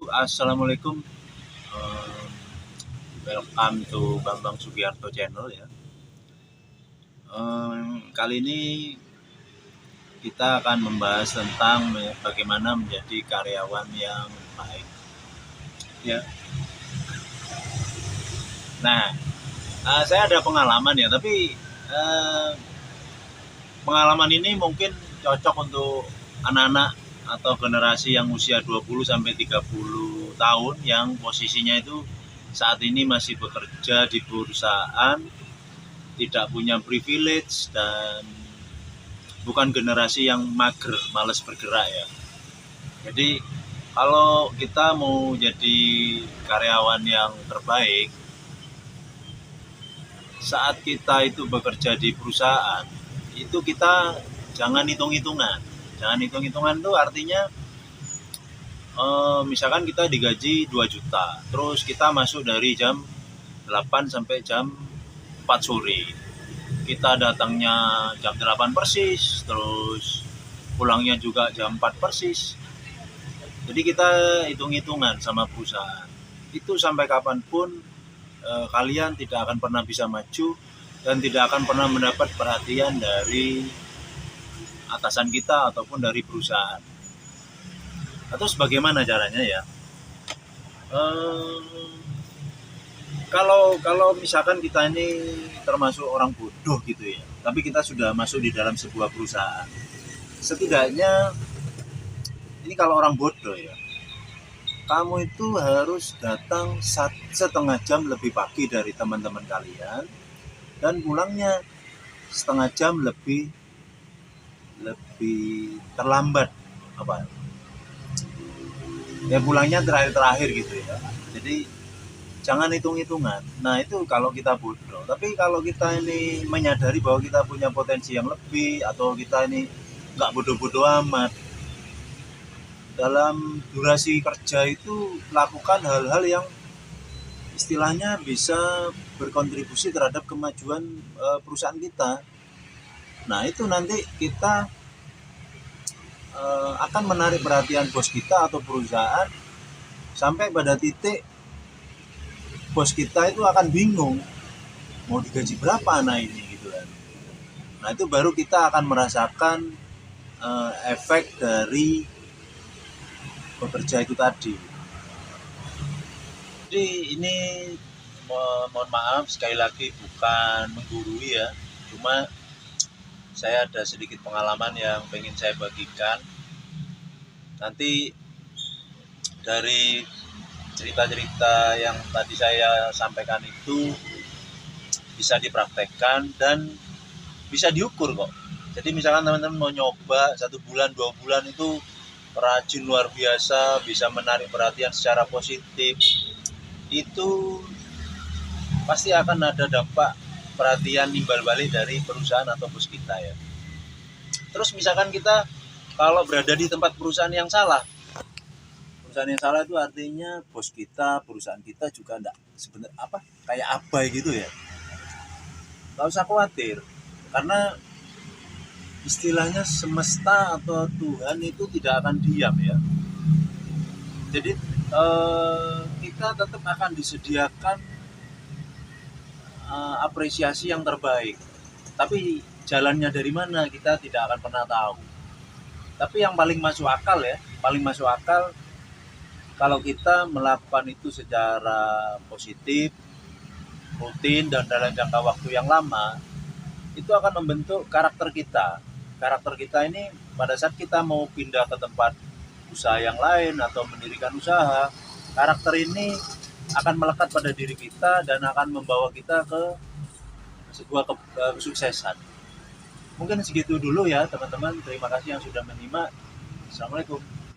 Assalamualaikum. Eh, Welcome to Bambang Sugiarto Channel ya. Kali ini kita akan membahas tentang bagaimana menjadi karyawan yang baik. Ya. Nah, saya ada pengalaman ya, tapi pengalaman ini mungkin cocok untuk anak-anak atau generasi yang usia 20 sampai 30 tahun yang posisinya itu saat ini masih bekerja di perusahaan, tidak punya privilege dan bukan generasi yang mager, malas bergerak ya. Jadi kalau kita mau jadi karyawan yang terbaik, saat kita itu bekerja di perusahaan, itu kita jangan hitung-hitungan. Jangan hitung-hitungan itu artinya misalkan kita digaji 2 juta, terus kita masuk dari jam 8 sampai jam 4 sore. Kita datangnya jam 8 persis, terus pulangnya juga jam 4 persis. Jadi kita hitung-hitungan sama perusahaan. Itu sampai kapanpun kalian tidak akan pernah bisa maju dan tidak akan pernah mendapat perhatian dari atasan kita ataupun dari perusahaan. Atau bagaimana caranya ya? Kalau misalkan kita ini termasuk orang bodoh gitu ya, tapi kita sudah masuk di dalam sebuah perusahaan, setidaknya ini kalau orang bodoh ya, kamu itu harus datang setengah jam lebih pagi dari teman-teman kalian dan pulangnya setengah jam lebih terlambat ya, pulangnya terakhir gitu ya. Jadi jangan hitung-hitungan. Nah itu kalau kita bodoh. Tapi kalau kita ini menyadari bahwa kita punya potensi yang lebih, atau kita ini nggak bodoh-bodoh amat, dalam durasi kerja itu lakukan hal-hal yang istilahnya bisa berkontribusi terhadap kemajuan perusahaan kita. Nah itu nanti kita akan menarik perhatian bos kita atau perusahaan sampai pada titik bos kita itu akan bingung mau digaji berapa anak ini gitu kan. Nah itu baru kita akan merasakan efek dari bekerja itu tadi. Jadi ini mohon maaf sekali lagi bukan menggurui ya, cuma saya ada sedikit pengalaman yang pengen saya bagikan. Nanti dari cerita-cerita yang tadi saya sampaikan itu bisa dipraktekkan dan bisa diukur kok. Jadi misalkan teman-teman mau nyoba 1 bulan, 2 bulan itu rajin luar biasa, bisa menarik perhatian secara positif, itu pasti akan ada dampak perhatian nimbal balik dari perusahaan atau bos kita ya. Terus misalkan kita kalau berada di tempat perusahaan yang salah itu artinya bos kita, perusahaan kita juga enggak sebenarnya kayak abai gitu ya. Nggak usah khawatir, karena istilahnya semesta atau Tuhan itu tidak akan diam ya. Jadi kita tetap akan disediakan apresiasi yang terbaik. Tapi jalannya dari mana kita tidak akan pernah tahu. Tapi yang paling masuk akal kalau kita melakukan itu secara positif, rutin dan dalam jangka waktu yang lama, itu akan membentuk karakter kita. Karakter kita ini pada saat kita mau pindah ke tempat usaha yang lain atau mendirikan usaha, karakter ini akan melekat pada diri kita dan akan membawa kita ke sebuah kesuksesan. Mungkin segitu dulu ya teman-teman. Terima kasih yang sudah menyimak. Assalamualaikum.